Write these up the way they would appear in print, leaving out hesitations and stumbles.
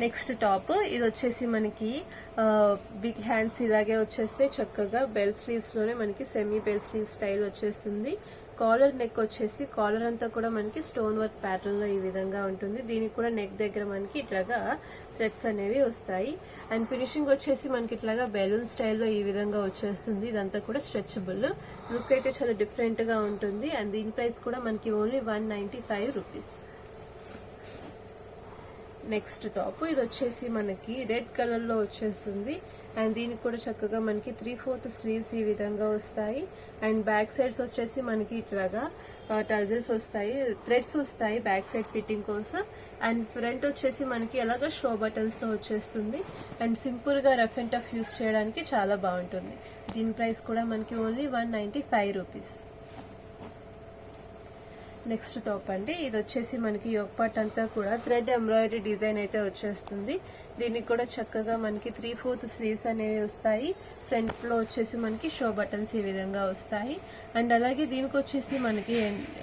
Next top ఇది వచ్చేసి మనకి బిగ్ హ్యాండ్స్ ఇలాగే వచ్చేస్తే చక్కగా బెల్ స్లీవ్స్ లోనే మనకి సెమీ బెల్ స్లీవ్ స్టైల్ వచ్చేస్తుంది. కాలర్ నెక్ వచ్చేసి కాలర్ అంతా కూడా మనకి స్టోన్ వర్క్ ప్యాటర్న్ లో ఈ విధంగా ఉంటుంది. దీనికి కూడా నెక్ దగ్గర మనకి ఇట్లాగా థ్రెడ్స్ అనేవి వస్తాయి. అండ్ ఫినిషింగ్ వచ్చేసి మనకి ఇట్లాగా బెలూన్ స్టైల్లో ఈ విధంగా వచ్చేస్తుంది. ఇదంతా కూడా స్ట్రెచబుల్ లుక్ అయితే చాలా డిఫరెంట్ గా ఉంటుంది. అండ్ దీని ప్రైస్ కూడా మనకి ఓన్లీ 195 రూపీస్. నెక్స్ట్ టాప్ ఇది వచ్చేసి మనకి రెడ్ కలర్ లో వచ్చేస్తుంది. అండ్ దీనికి కూడా చక్కగా మనకి 3/4 స్లీవ్స్ ఈ విధంగా వస్తాయి. అండ్ బ్యాక్ సైడ్స్ వచ్చేసి మనకి ఇట్లాగా టజల్స్ వస్తాయి, థ్రెడ్స్ వస్తాయి బ్యాక్ సైడ్ ఫిట్టింగ్ కోసం. అండ్ ఫ్రంట్ వచ్చేసి మనకి అలాగా షో బటన్స్ తో వచ్చేస్తుంది. అండ్ సింపుల్ గా రఫ్ అండ్ టఫ్ యూస్ చేయడానికి చాలా బాగుంటుంది. దీని ప్రైస్ కూడా మనకి ఓన్లీ 195 రూపీస్. నెక్స్ట్ టాప్ అండి ఇది వచ్చేసి మనకి యోక్ పార్ట్ అంతా కూడా థ్రెడ్ ఎంబ్రాయిడరీ డిజైన్ అయితే వచ్చేస్తుంది. దీనికి కూడా చక్కగా మనకి 3/4 స్లీవ్స్ అనేవి వస్తాయి. ఫ్రంట్ లో వచ్చేసి మనకి షో బటన్స్ ఈ విధంగా వస్తాయి. అండ్ అలాగే దీనికి వచ్చేసి మనకి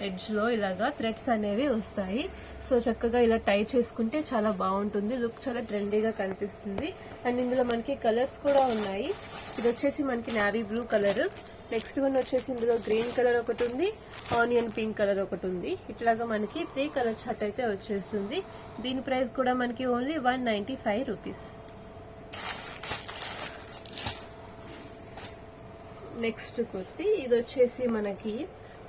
ఎడ్జ్ లో ఇలాగా థ్రెడ్స్ అనేవి వస్తాయి. సో చక్కగా ఇలా టై చేసుకుంటే చాలా బాగుంటుంది, లుక్ చాలా ట్రెండీగా కనిపిస్తుంది. అండ్ ఇందులో మనకి కలర్స్ కూడా ఉన్నాయి. ఇది వచ్చేసి మనకి navy blue colour, next one వచ్చేసి ఇందులో గ్రీన్ కలర్ ఒకటి ఉంది, ఆనియన్ పింక్ కలర్ ఒకటి ఉంది. ఇట్లాగా మనకి 3 కలర్ చార్ట్ అయితే వచ్చేస్తుంది. దీని ప్రైస్ కూడా మనకి ఓన్లీ 195 రూపీస్. నెక్స్ట్ కుర్తి ఇది వచ్చేసి మనకి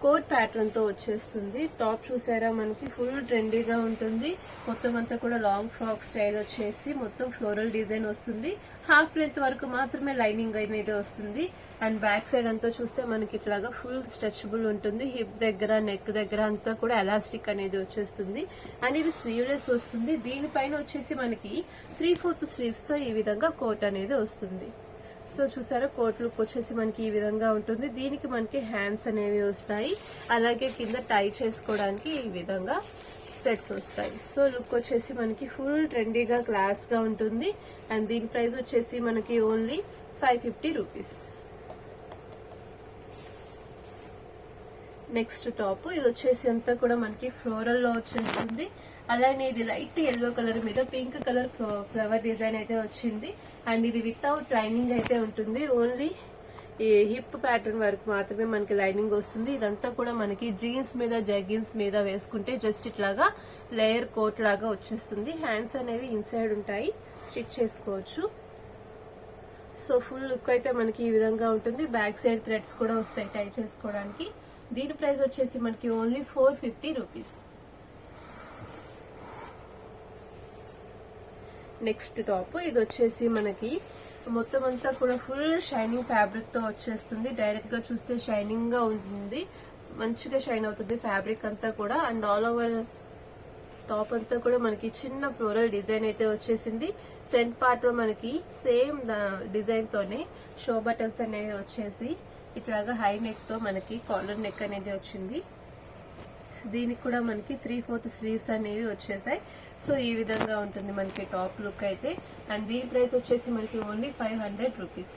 కోట్ ప్యాటర్న్ తో వచ్చేస్తుంది. టాప్ చూసారా మనకి ఫుల్ ట్రెండీగా ఉంటుంది. మొత్తం అంతా కూడా లాంగ్ ఫ్రాక్ స్టైల్ వచ్చేసి మొత్తం ఫ్లోరల్ డిజైన్ వస్తుంది. హాఫ్ లెంత్ వరకు మాత్రమే లైనింగ్ అనేది వస్తుంది. అండ్ బ్యాక్ సైడ్ అంతా చూస్తే మనకి ఇట్లాగా ఫుల్ స్ట్రెచబుల్ ఉంటుంది. హిప్ దగ్గర నెక్ దగ్గర అంతా కూడా ఎలాస్టిక్ అనేది వచ్చేస్తుంది. అండ్ ఇది స్లీవ్లెస్ వస్తుంది. దీనిపైన వచ్చేసి మనకి 3/4 స్లీవ్స్ తో ఈ విధంగా కోట్ అనేది వస్తుంది. సో చూసారా కోట్ లుక్ వచ్చేసి మనకి ఈ విధంగా ఉంటుంది. దీనికి మనకి హ్యాండ్స్ అనేవి వస్తాయి. అలాగే కింద టై చేసుకోవడానికి ఈ విధంగా థ్రెడ్స్ వస్తాయి. సో లుక్ వచ్చేసి మనకి ఫుల్ ట్రెండీగా క్లాస్ గా ఉంటుంది. అండ్ దీని ప్రైస్ వచ్చేసి మనకి ఓన్లీ 550 రూపీస్. నెక్స్ట్ టాప్ ఇది వచ్చేసి అంతా కూడా మనకి ఫ్లోరల్ లో వచ్చేస్తుంది. అలానే ఇది లైట్ ఎల్లో కలర్ మీద పింక్ కలర్ ఫ్లవర్ డిజైన్ అయితే వచ్చింది. అండ్ ఇది వితౌట్ లైనింగ్ అయితే ఉంటుంది. ఓన్లీ ఈ హిప్ ప్యాటర్న్ వరకు మాత్రమే మనకి లైనింగ్ వస్తుంది. ఇదంతా కూడా మనకి జీన్స్ మీద జగ్గిన్స్ మీద వేసుకుంటే జస్ట్ ఇట్లాగా లేయర్ కోట్ లాగా వచ్చేస్తుంది. హ్యాండ్స్ అనేవి ఇన్సైడ్ ఉంటాయి, స్టిచ్ చేసుకోవచ్చు. సో ఫుల్ లుక్ అయితే మనకి ఈ విధంగా ఉంటుంది. బ్యాక్ సైడ్ థ్రెడ్స్ కూడా వస్తాయి టై చేసుకోవడానికి. దీని ప్రైస్ వచ్చేసి మనకి ఓన్లీ 450 రూపీస్. నెక్స్ట్ టాప్ ఇది వచ్చేసి మనకి మొత్తం అంతా కూడా ఫుల్ షైనింగ్ ఫ్యాబ్రిక్ తో వచ్చేస్తుంది. డైరెక్ట్ గా చూస్తే షైనింగ్ గా ఉంటుంది, మంచిగా షైన్ అవుతుంది ఫ్యాబ్రిక్ అంతా కూడా. అండ్ ఆల్ ఓవర్ టాప్ అంతా కూడా మనకి చిన్న ఫ్లోరల్ డిజైన్ అయితే వచ్చేసింది. ఫ్రంట్ పార్ట్ లో మనకి సేమ్ డిజైన్ తోనే షో బటన్స్ అనేవి వచ్చేసి ఇట్లాగా హై నెక్ తో మనకి కాలర్ నెక్ అనేది వచ్చింది. దీనికి కూడా మనకి 3/4 స్లీవ్స్ అనేవి వచ్చేసాయి. సో ఈ విధంగా ఉంటుంది మనకి టాప్ లుక్ అయితే. అండ్ దీని ప్రైస్ వచ్చేసి మనకి ఓన్లీ 500 రూపీస్.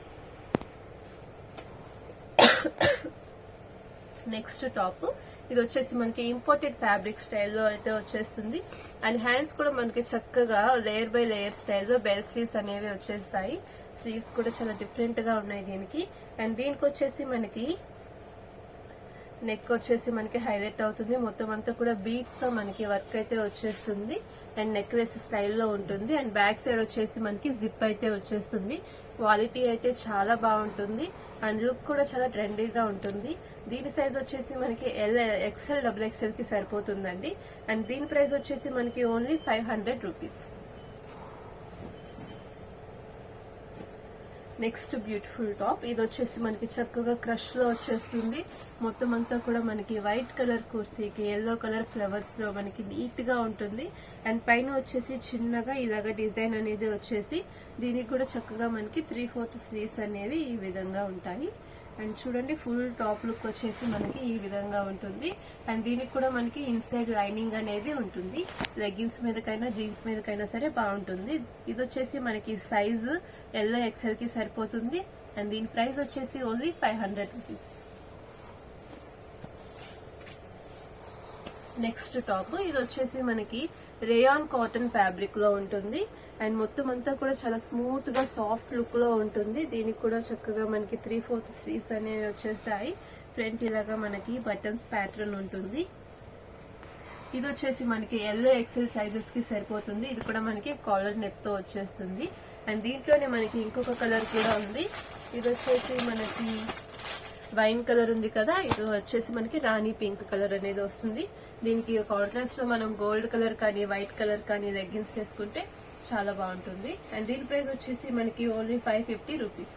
నెక్స్ట్ టాప్ ఇది వచ్చేసి మనకి ఇంపోర్టెడ్ ఫ్యాబ్రిక్ స్టైల్లో అయితే వచ్చేస్తుంది. అండ్ హ్యాండ్స్ కూడా మనకి చక్కగా లేయర్ బై లేయర్ స్టైల్లో బెల్ స్లీవ్స్ అనేవి వచ్చేస్తాయి. స్లీవ్స్ కూడా చాలా డిఫరెంట్ గా ఉన్నాయి దీనికి. అండ్ దీనికి వచ్చేసి మనకి నెక్ వచ్చేసి మనకి హైలైట్ అవుతుంది. మొత్తం అంతా కూడా బీడ్స్ తో మనకి వర్క్ అయితే వచ్చేస్తుంది. అండ్ నెక్ లెస్ స్టైల్లో ఉంటుంది. అండ్ బ్యాక్ సైడ్ వచ్చేసి మనకి జిప్ అయితే వచ్చేస్తుంది. క్వాలిటీ అయితే చాలా బాగుంటుంది. అండ్ లుక్ కూడా చాలా ట్రెండీగా ఉంటుంది. దీని సైజ్ వచ్చేసి మనకి XL, XXL కి సరిపోతుందండి. అండ్ దీని ప్రైస్ వచ్చేసి మనకి only 500 rupees. Next beautiful top ఇది వచ్చేసి మనకి చక్కగా క్రష్ లో వచ్చేస్తుంది. మొత్తం అంతా కూడా మనకి వైట్ కలర్ కుర్తీకి ఎల్లో కలర్ ఫ్లవర్స్ లో మనకి నీట్ గా ఉంటుంది. అండ్ పైన వచ్చేసి చిన్నగా ఇలాగా డిజైన్ అనేది వచ్చేసి దీనికి కూడా చక్కగా మనకి 3/4 స్లీవ్స్ అనేవి ఈ విధంగా ఉంటాయి. అండ్ చూడండి ఫుల్ టాప్ లుక్ వచ్చేసి మనకి ఈ విధంగా ఉంటుంది. అండ్ దీనికి కూడా మనకి ఇన్సైడ్ లైనింగ్ అనేది ఉంటుంది. లెగ్గిన్స్ మీదకైనా జీన్స్ మీదకైనా సరే బాగుంటుంది. ఇది వచ్చేసి మనకి సైజ్ ఎల్లో XL కి సరిపోతుంది. అండ్ దీని ప్రైస్ వచ్చేసి ఓన్లీ 500 రూపీస్. నెక్స్ట్ టాప్ ఇది వచ్చేసి మనకి రేయాన్ కాటన్ ఫ్యాబ్రిక్ లో ఉంటుంది. అండ్ మొత్తం అంతా కూడా చాలా స్మూత్ గా సాఫ్ట్ లుక్ లో ఉంటుంది. దీనికి కూడా చక్కగా మనకి 3/4 స్లీవ్స్ అనేవి వచ్చేస్తాయి. ఫ్రంట్ ఇలాగా మనకి బటన్స్ ప్యాటర్న్ ఉంటుంది. ఇది వచ్చేసి మనకి ఎల్ ఎక్సెల్ సైజెస్ కి సరిపోతుంది. ఇది కూడా మనకి కాలర్ నెక్ తో వచ్చేస్తుంది. అండ్ దీంట్లోనే మనకి ఇంకొక కలర్ కూడా ఉంది. ఇది వచ్చేసి మనకి వైన్ కలర్ ఉంది కదా, ఇది వచ్చేసి మనకి రాణి పింక్ కలర్ అనేది వస్తుంది. దీనికి కాంట్రాస్ట్ లో మనం గోల్డ్ కలర్ కానీ వైట్ కలర్ కానీ లెగ్గిన్స్ వేసుకుంటే చాలా బాగుంటుంది. అండ్ దీని ప్రైస్ వచ్చేసి మనకి ఓన్లీ 550 రూపీస్.